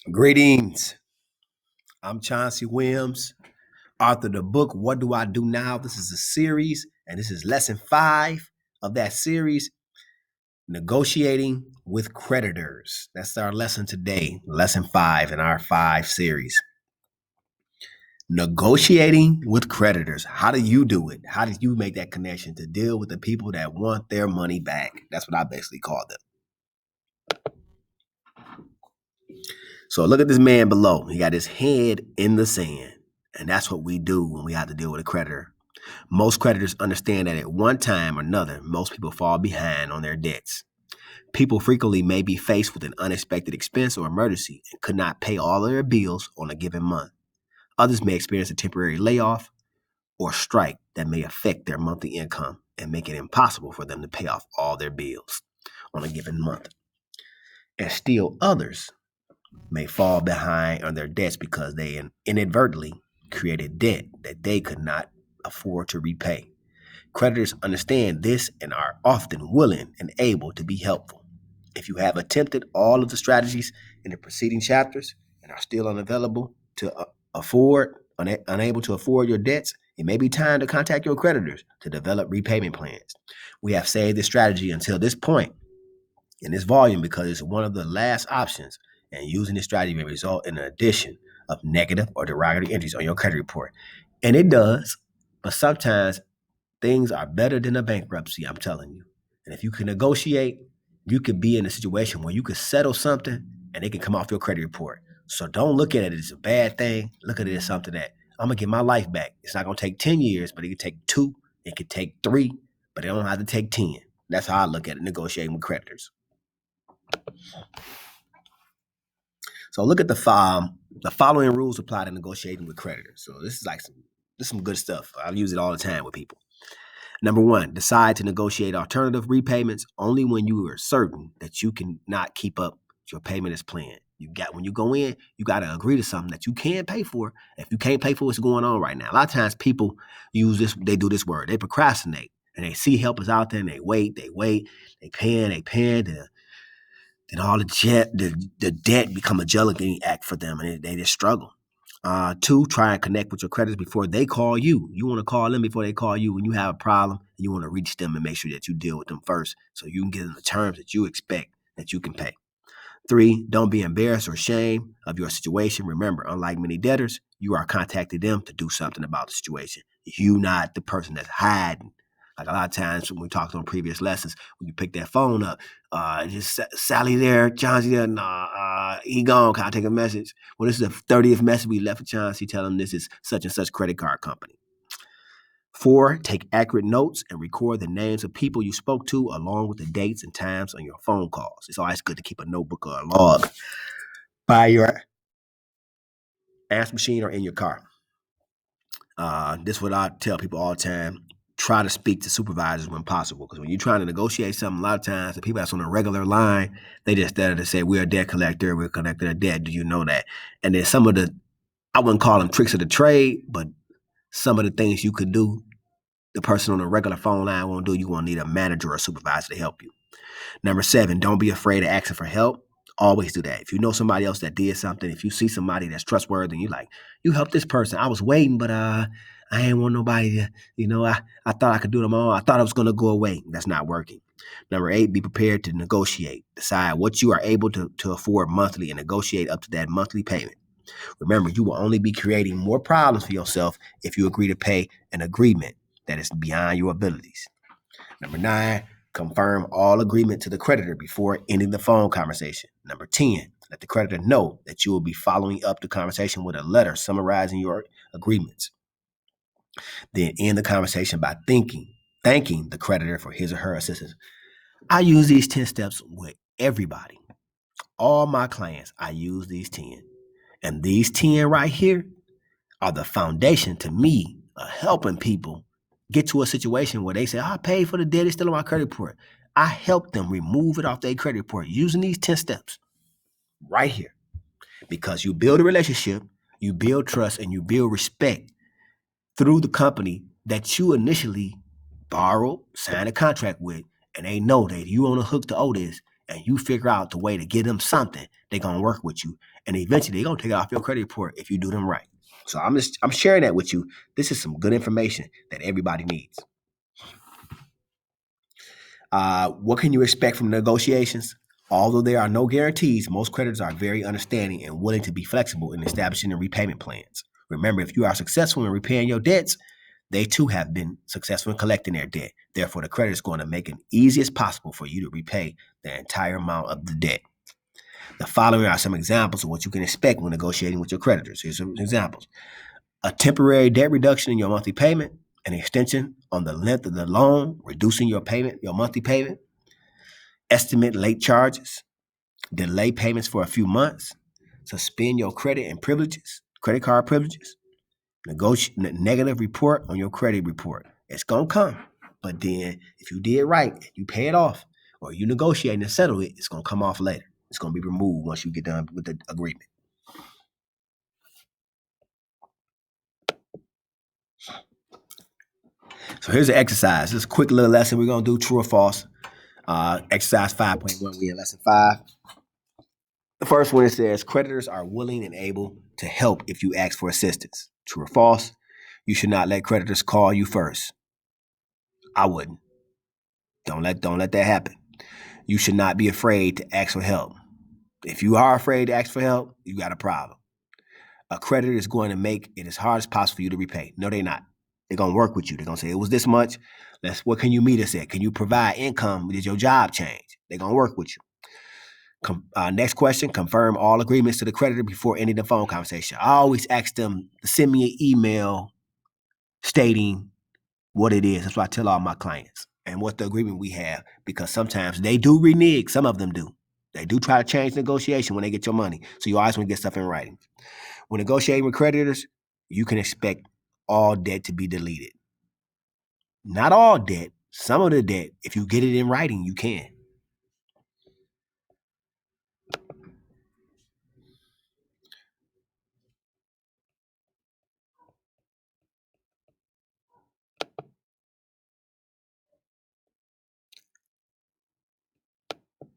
Greetings. I'm Chauncey Williams, author of the book, What Do I Do Now? This is a series, and this is lesson 5 of that series, Negotiating with Creditors. That's our lesson today, lesson 5 in our 5 series. Negotiating with creditors. How do you do it? How do you make that connection to deal with the people that want their money back? That's what I basically call them. So look at this man below. He got his head in the sand. And that's what we do when we have to deal with a creditor. Most creditors understand that at one time or another, most people fall behind on their debts. People frequently may be faced with an unexpected expense or emergency and could not pay all of their bills on a given month. Others may experience a temporary layoff or strike that may affect their monthly income and make it impossible for them to pay off all their bills on a given month. And still others may fall behind on their debts because they inadvertently created debt that they could not afford to repay. Creditors understand this and are often willing and able to be helpful. If you have attempted all of the strategies in the preceding chapters and are still unavailable to unable to afford your debts, it may be time to contact your creditors to develop repayment plans. We have saved this strategy until this point in this volume because it's one of the last options, and using this strategy may result in an addition of negative or derogatory entries on your credit report. And it does, but sometimes things are better than a bankruptcy, I'm telling you. And if you can negotiate, you could be in a situation where you could settle something and it can come off your credit report. So don't look at it as a bad thing. Look at it as something that I'm going to get my life back. It's not going to take 10 years, but it could take 2. It could take 3, but it don't have to take 10. That's how I look at it, negotiating with creditors. So look at the following rules apply to negotiating with creditors. So this is some good stuff. I use it all the time with people. Number 1, decide to negotiate alternative repayments only when you are certain that you cannot keep up your payment as planned. When you go in, you got to agree to something that you can pay for. If you can't pay for what's going on right now, a lot of times people they do this word, they procrastinate, and they see help is out there, and they wait, they pay, then all the debt become a juggling act for them, and they just struggle. 2, try and connect with your creditors before they call you. You want to call them before they call you when you have a problem, and you want to reach them and make sure that you deal with them first so you can get in the terms that you expect that you can pay. 3, don't be embarrassed or ashamed of your situation. Remember, unlike many debtors, you are contacting them to do something about the situation. You're not the person that's hiding. Like a lot of times when we talked on previous lessons, when you pick that phone up, just Sally there, Chauncey there, he gone, can I take a message? Well, this is the 30th message we left for Chauncey, tell him this is such and such credit card company. 4, take accurate notes and record the names of people you spoke to along with the dates and times on your phone calls. It's always good to keep a notebook or a log by your answer machine or in your car. This is what I tell people all the time. Try to speak to supervisors when possible, because when you're trying to negotiate something, a lot of times the people that's on a regular line, they just there to say, we're a debt collector, we're collecting a debt. Do you know that? And then some of the, I wouldn't call them tricks of the trade, but some of the things you could do, the person on a regular phone line won't do. You won't need a manager or a supervisor to help you. Number 7, don't be afraid of asking for help. Always do that. If you know somebody else that did something, if you see somebody that's trustworthy, and you like, you help this person. I was waiting, but I ain't want nobody to, I thought I could do them all. I thought I was going to go away. That's not working. Number 8, be prepared to negotiate. Decide what you are able to afford monthly and negotiate up to that monthly payment. Remember, you will only be creating more problems for yourself if you agree to pay an agreement that is beyond your abilities. Number 9, confirm all agreement to the creditor before ending the phone conversation. Number 10, let the creditor know that you will be following up the conversation with a letter summarizing your agreements. Then end the conversation by thanking the creditor for his or her assistance. I use these 10 steps with everybody. All my clients, I use these 10. And these 10 right here are the foundation to me of helping people get to a situation where they say, I paid for the debt, it's still on my credit report. I help them remove it off their credit report using these 10 steps right here. Because you build a relationship, you build trust, and you build respect through the company that you initially borrowed, signed a contract with, and they know that you on the hook to owe this. and you figure out the way to get them something, they're gonna work with you, and eventually they're gonna take it off your credit report if you do them right. So I'm sharing that with you. This is some good information that everybody needs. What can you expect from negotiations? Although there are no guarantees, most creditors are very understanding and willing to be flexible in establishing their repayment plans. Remember, if you are successful in repaying your debts, they too have been successful in collecting their debt. Therefore, the creditor is going to make it easy as possible for you to repay the entire amount of the debt. The following are some examples of what you can expect when negotiating with your creditors. Here's some examples. A temporary debt reduction in your monthly payment, an extension on the length of the loan, reducing your monthly payment, estimate late charges, delay payments for a few months, suspend your credit card privileges, negative report on your credit report. It's going to come. But then if you did right, you pay it off, or you negotiate and settle it, it's going to come off later. It's going to be removed once you get done with the agreement. So here's an exercise. This is a quick little lesson. We're going to do true or false. Exercise 5.1, we in lesson 5. The first one, it says, creditors are willing and able to help if you ask for assistance. True or false? You should not let creditors call you first. I wouldn't. Don't let that happen. You should not be afraid to ask for help. If you are afraid to ask for help, you got a problem. A creditor is going to make it as hard as possible for you to repay. No, they're not. They're going to work with you. They're going to say, it was this much. What can you meet us at? Can you provide income? Did your job change? They're going to work with you. Next question, confirm all agreements to the creditor before ending the phone conversation. I always ask them to send me an email stating what it is. That's what I tell all my clients and what the agreement we have, because sometimes they do renege. Some of them do. They do try to change negotiation when they get your money. So you always want to get stuff in writing. When negotiating with creditors, you can expect all debt to be deleted. Not all debt. Some of the debt, if you get it in writing, you can.